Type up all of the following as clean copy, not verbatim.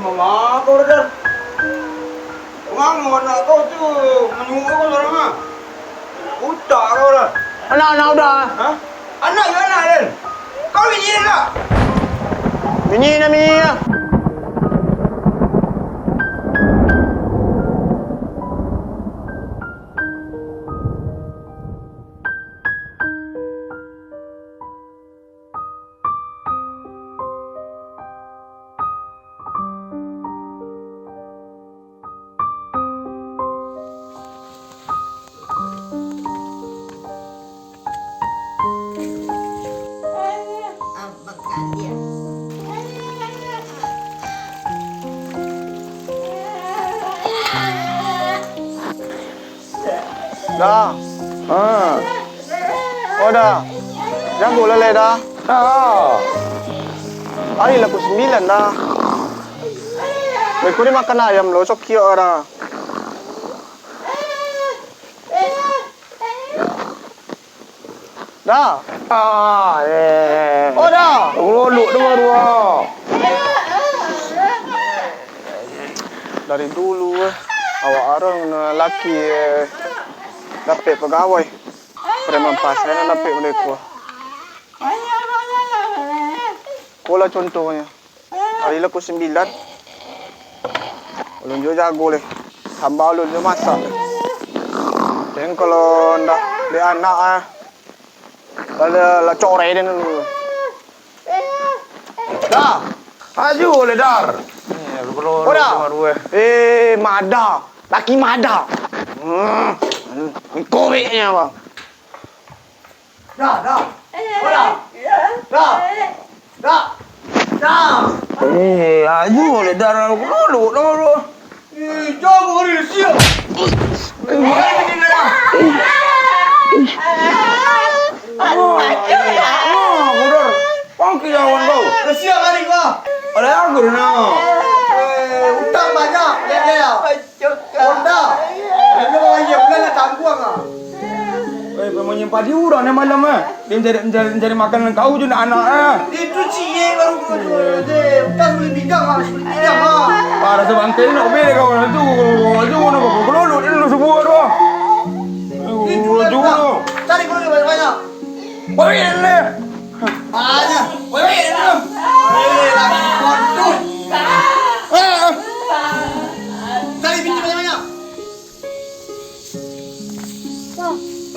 mama kau dah. Orang anak kau tu menyuruh kau orang ah. Utak kau dah. Anak udah. Hah? Anak ke anak Dan? Kau bini dia tak? Bini lah. Apakah dia? Dah. Oh dah. Jangan gula le dah. Hari lah pukul 9 dah. Mereka ni makan ayam lo, sok kira dah. Dah. Oh dah. Lolok dengar dua. Dari dulu awak orang lelaki dapat pegawai. Preman pasar nak dapat mereka. Kola contohnya. Hari lah pukul 9. Ulun juga jago leh. Tambah ulun juga masak. Dan kalau ndak dia anak lah core dia dulu. Dah. Aju le dar. Oh dah. Mada. Laki mada. Kobeknya bang. Dah. Oh dah. Dah. Aju le dar lolok dengar dua. Jago hari ni siap. Gudar. Pangki jawan kau. Siap hari kau. Ada aku na. Utang banyak. Ya. Honda. Ini orang yang bulan nak tangguang ah. Pemanya padi urang ni malam Dia mencari makanan kau je nak anak Itu cie baru kau jual je. Utang boleh bidang ah, boleh bidang ah. Para sebangkai nak beli kau nak tu. Aju nak kau kelolok dia lu semua tu. Aju tu. Cari kau banyak. Baik le. Banyak. Baik tu. Lagi kontut. Cari biji banyak-banyak.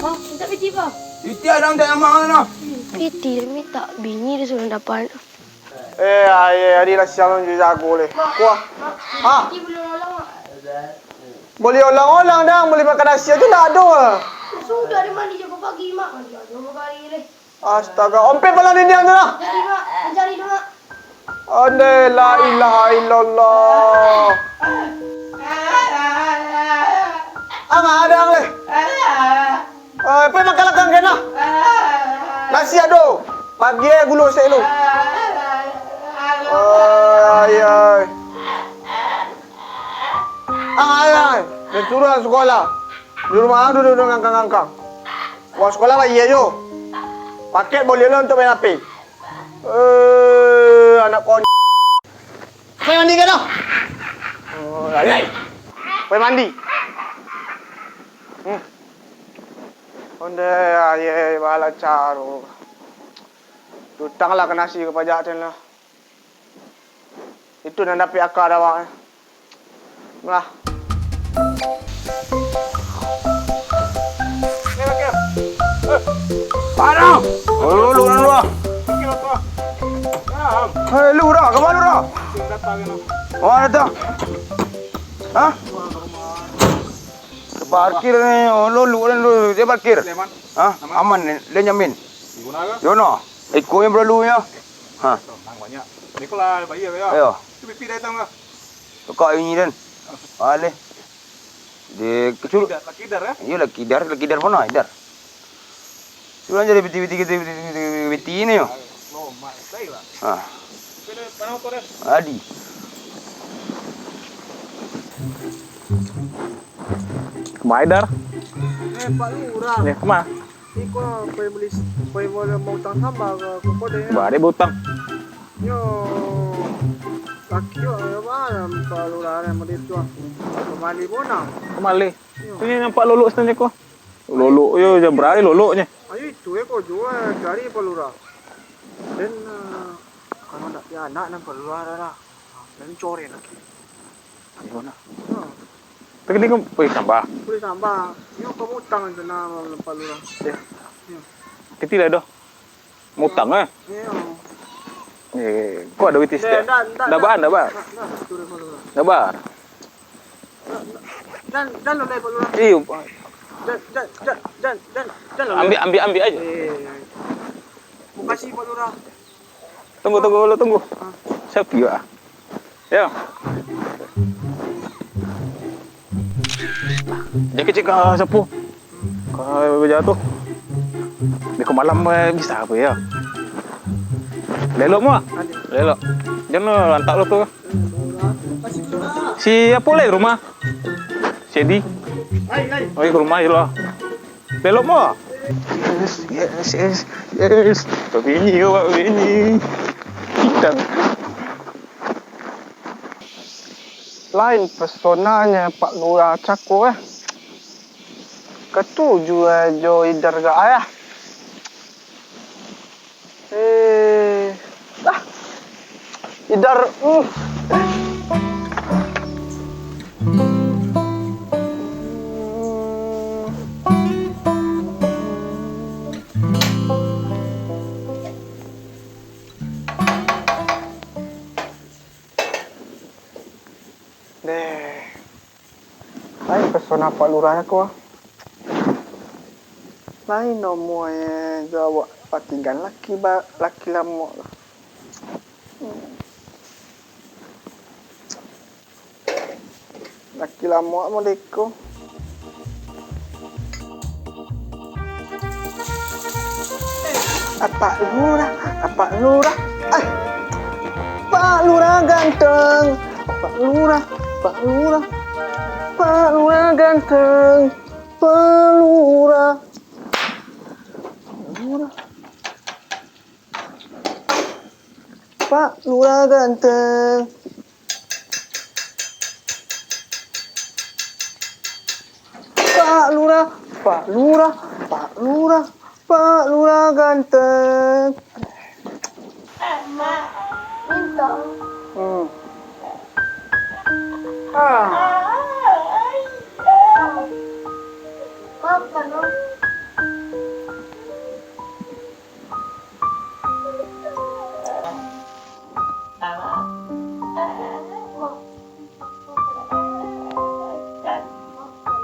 Minta piti apa? Itu ada yang mana? Piti dia minta bini dia suruh dapat. Hari lah siang je jago leh. Kuah. Ha? Piti boleh nolong tak? Boleh olang-olang dah, boleh makan nasi tu tak ada. Sudah dia mandi jago pagi mak. Mandi jago pagi leh. Astaga, ompet malam ni dia tu lah. Jadi mak, cari dia mak. Ande la ilaha illallah. Ada leh. Pergi makan lah kena. Nasi ada. Pagi gulung saya lu. Ay. Dia turun sekolah. Di rumah duduk ngangkang-ngangkang. Wah sekolah lah iya jo. Paket boleh lah untuk main api. Anak kon. Pergi mandi kan dah? Pergi mandi. Onde aye bala caro. Tutang lah ke nasi ke pajak ten lah. Itu nak dapat akar awak. Lah. Ni makan. Parah. Lu dah. Hei lu dah, ke mana dah? Mana dah? Hah? Parkir ni, lu dia parkir. Hah? Aman ni, dia nyamin. Yono, ikut yang berlalu ya. Hah? Banyak. Nikola bayar ya. Ayo. Tu pipi datang ke? Tukar ini dan. Ale. Dia kecil. Laki dar ya? Iya laki dar mana? Dar. Sudah jadi biti ini yo. Oh, mak, baiklah. Hah. Kena panau tu dah. Adi. Kemai dar? Pak Lurah. Ni kemana? Ni kau boleh mau utang tambah ke kau dia. Ba dia butang. Yo. Takyo, mana palurahan mo dito? Pamali mo na. Kemali. Ini nampak lolok sebenarnya ko. Lolok yo, jam berani loloknya. Ayo itu ko jual cari palura. Dan kalau nak ya anak nang palura dah. Dan curi lagi. Ayo na. Tapi ni ko pwede tambah. Boleh tambah. Yung kamutang ito na palura. Kecil lah dah. Mutang eh. Kok ada witis dia? Dah ban. Dah ban. Dan lo palura. Iyo. Dan lo. Ambil aja. Makasih palura. Tunggu. Siapa ya? Ya. Dia kecil kah sapu? Kau jatuh. Di malam bisa apa ya? Lelok mu? Lelok. Jangan lantak lo tuh. Si apa lagi rumah? Si Edi. Oh ke rumah je lah. Lelok mu? Yes. Begini. Kita. Lain pesonanya Pak Lurah Cako Ketujuh jo idar ga ayah. Idar Lain pesona Pak Lurah ko. Lain nomor jawab patigan laki lamo. Laki lamo mo deko. Pak Lurah. Pak Lurah ganteng. Pak Lurah ganteng. Pak Lurah. Pak Lurah ganteng. Pak Lurah ganteng. Mak, minta. Makan dong.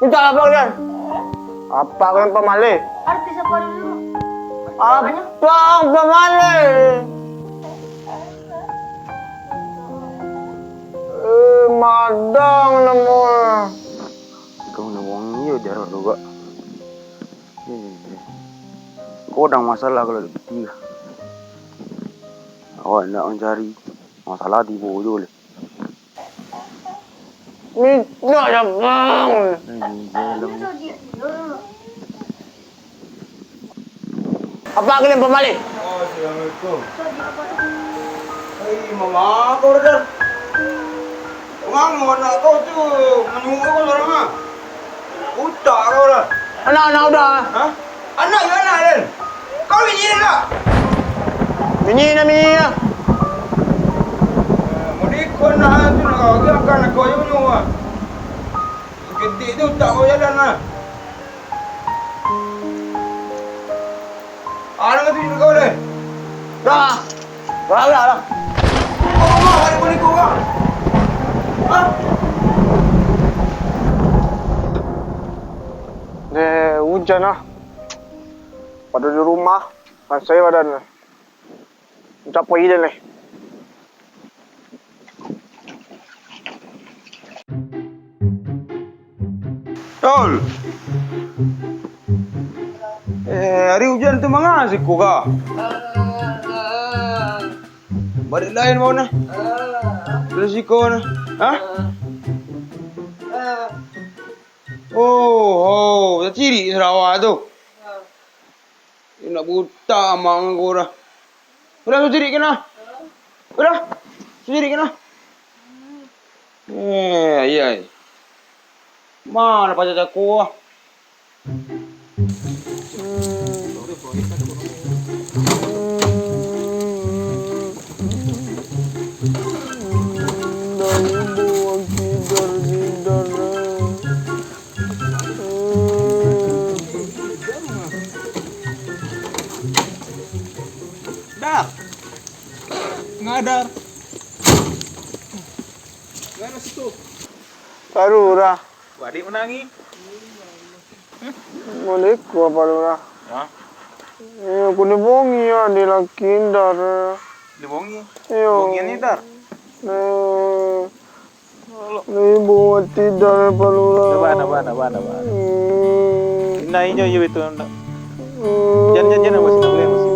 Minta apa kalian? Apa kalian pemali? Artis apa dulu? Apa pemali? Madang namo. Kau nak wang iyo jarang juga. Kau dah masalah kalau tiga. Awak nak mencari masalah di bawah le. Minta ya bang. Apa kalian pemali? Oh, assalamualaikum. Hai, mama kau dah. Orang anak kau tu menyuruh kau orang ah. Buta kau dah. Anak udah. Hah? Anak ya anak kan? Kau ini lah. Mini. Mereka nak tu nak kau akan kau yang menyuruh. Gede tu tak kau jalan lah. Anak tu juga kau deh. Dah. Dah. Kau mah hari boleh kau kan? Hujan pada di rumah kan saya badan capai ide nih. Tol. Hari hujan tu mengasih kau kah? Balik lain mau na? Resiko na? Hah? Oh, ciri Sarawak tu. Nak buta mang kau dah. Udah ciri kena. Udah. Ciri kena. Iya. Mana pacar-pacarku? Dar. Ngadar. Mana situ? Palura. Adik menangi. Moleko palura. Ya. Aku ni bongi ya di lakindar. Dibongi. Iyo. Bongian ni dar. Ni buat tidak palura. Bana. Ina inyo yu itu. Jangan masih nak boleh masih.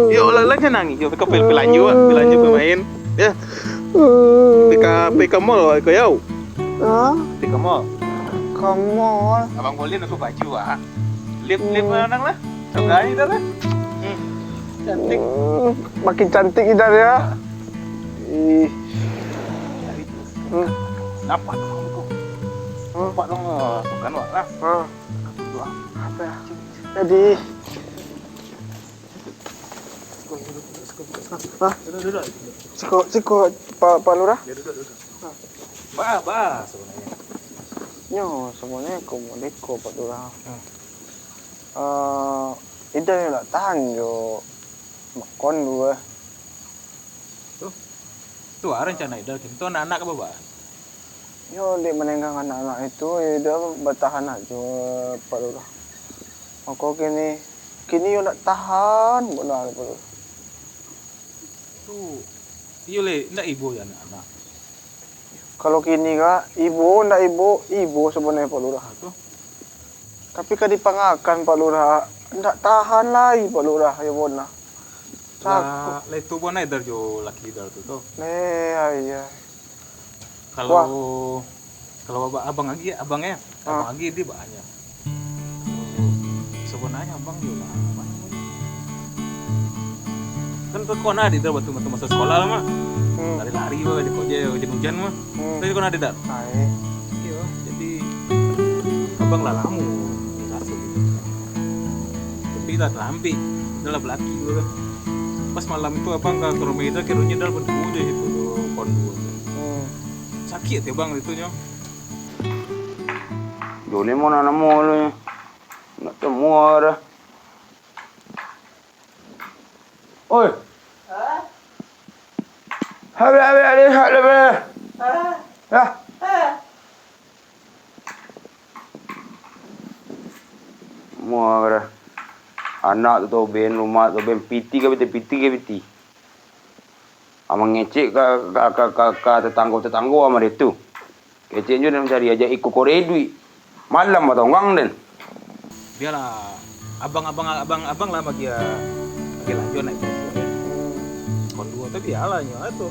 Yo lagi nangi. Yo pika pelanju pemain. Ya. Pika mall kau yau. Pika mall. Kamu. Abang boleh aku baju ah. Lip mana lah. Coba ini dah lah. Cantik. Makin cantik kita ya. Ih. Nampak dong. Nampak dong. Bukan wak lah. Apa ya? Jadi. Duduk. Siko Pak Lurah. Duduk. Ba sebenarnya. Nyo, sebenarnya komodeko Pak Lurah. Ida yang nak tahan jo makon dua. Tuh rencana Ida itu anak-anak ke bawah. Yo, di menenggang anak-anak itu Ida bertahan aja Pak Lurah. Aku kini yo nak tahan benar Pak Lurah. Tuh, iya le, ndak ibu ya anak-anak. Kalau kini kak, ndak ibu sebenarnya Pak Lurah. Tuh, Tapi kan dipangakan Pak Lurah, ndak tahan lagi Pak Lurah ya bona. lah, itu bona Ida jo laki Ida tuh. Iya. Kalau abang lagi, abangnya dia banyak. Sebenarnya abang juga lah. Kan tuh kona di dar waktu masa sekolah lah mah. Lari-lari mah di koja hujan-hujan mah. Tapi kona di dar. Iya, jadi abang lah lamu. Satu gitu. Tapi lah lampi, adalah belaki gitu. Pas malam itu abang ke rumah itu kirunya dal berdua aja itu kondu. Sakit ya bang itu nya. Jole mo na mo le. Nak temu dah. Oi. Habis. Ya. Semua dah. Anak tu ben rumah tu ben piti ke piti. Amang ngecek ka tetangga sama dia tu. Kecek je dia mencari aja ikut korek duit. Malam atau ngang den. Dia lah abang lah bagi lanjut naik motor ya. Kondu tapi alanya itu.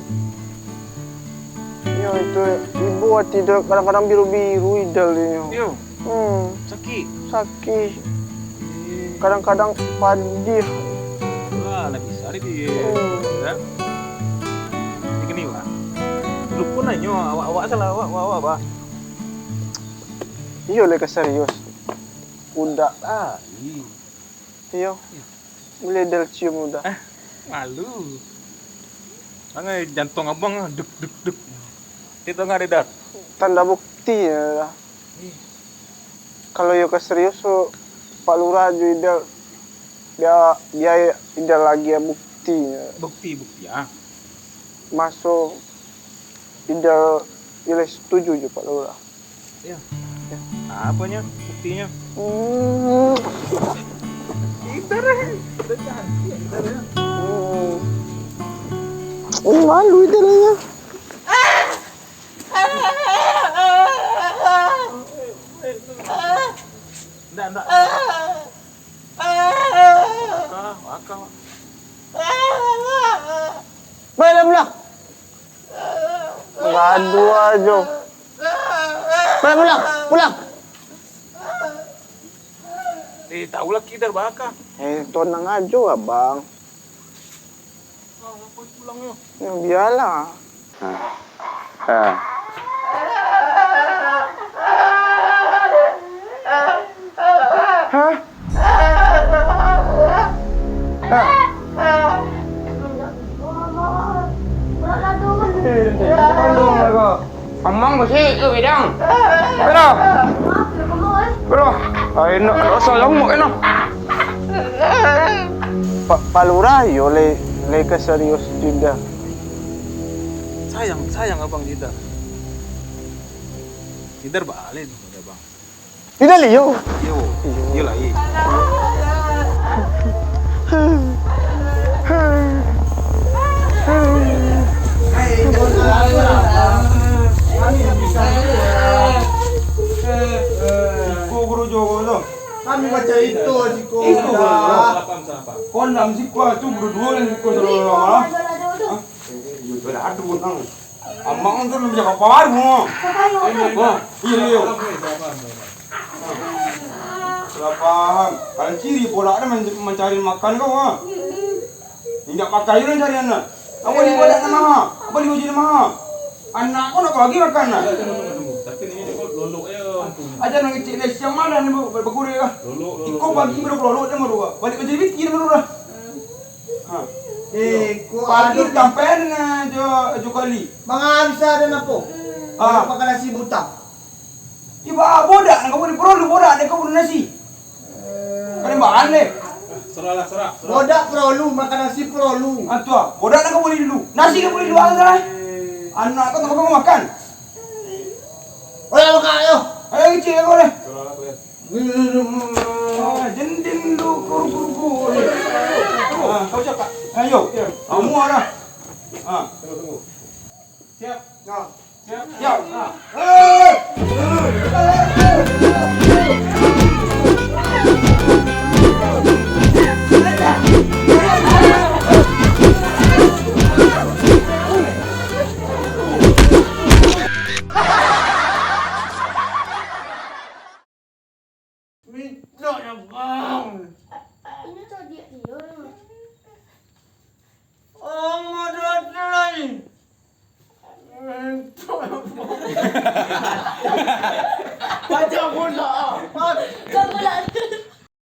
Ya itu ibu tidak kadang-kadang biru idalnya. Yo. Sakit. Kadang-kadang padih. Lah bisa dia. Ya. Ini wah. Lu pun nanya awak salah awak bah. Iya leka serius. Udah. Iya. Boleh del cium udah. Malu. Angai jantung abang duk. Itu nggak ada. Tanda bukti ya. Kalau yo serius so Pak Lurah juga dia tidak lagi ya buktinya. Bukti ya. Masuk tidak setuju juga Pak Lurah. Iya. Apanya buktinya? Malu idaranya. Enggak. Akak. Baiklah Ngadu aja. Pulang. tahu lah kita baka. Ito na nga, Jo, abang. Ngapain pulang yo? Yung biyalah. Ah. Hah? Amang ko sih, itu bidang. Pero, ay no, sayang mo ina. Palura, yo, le ka serius juga. Sayang abang Jidar. Jidar balik udah bang. Pinali, yo. Iya lah iya. Guru Jogo lo. Kami baca itu Jiko. Itu Apa? Kondam sih gua tuh berdua yang gua selalu Aduh, nang. Amang tuh lebih jaga paru. Iya. Sudah paham. Kalian ciri pola ada mencari makan kau ah. Tidak pakai itu cari anak. Apa di bola nama? Apa di uji nama? Anak kau nak bagi makan nak? Tapi ini kok lolok ya. Aja nang cik les yang mana ni bergurau kah? Lolok. Iko bagi berapa lolok dia maru. Balik kerja bikin maru dah. Ha. Ko Pagi ado kampen jo kali. mga bisa ada napo. Ah. Pagkala si buta. Iba bodak nang kau ni perlu bodak dia kau nasi. Kalian bahan le. Serah. Bodak prolu makan nasi prolu. Atua, bodak nang kau boleh dulu. Nasi kau boleh dulu kan? Anak kau tak kau makan. Wala makan ayo. Ayo cik kau le. Serah aku ya. Jendin lu kur. Kau cakap. Ayo. Kamu ada. Tunggu. Siap. Nah. Siap.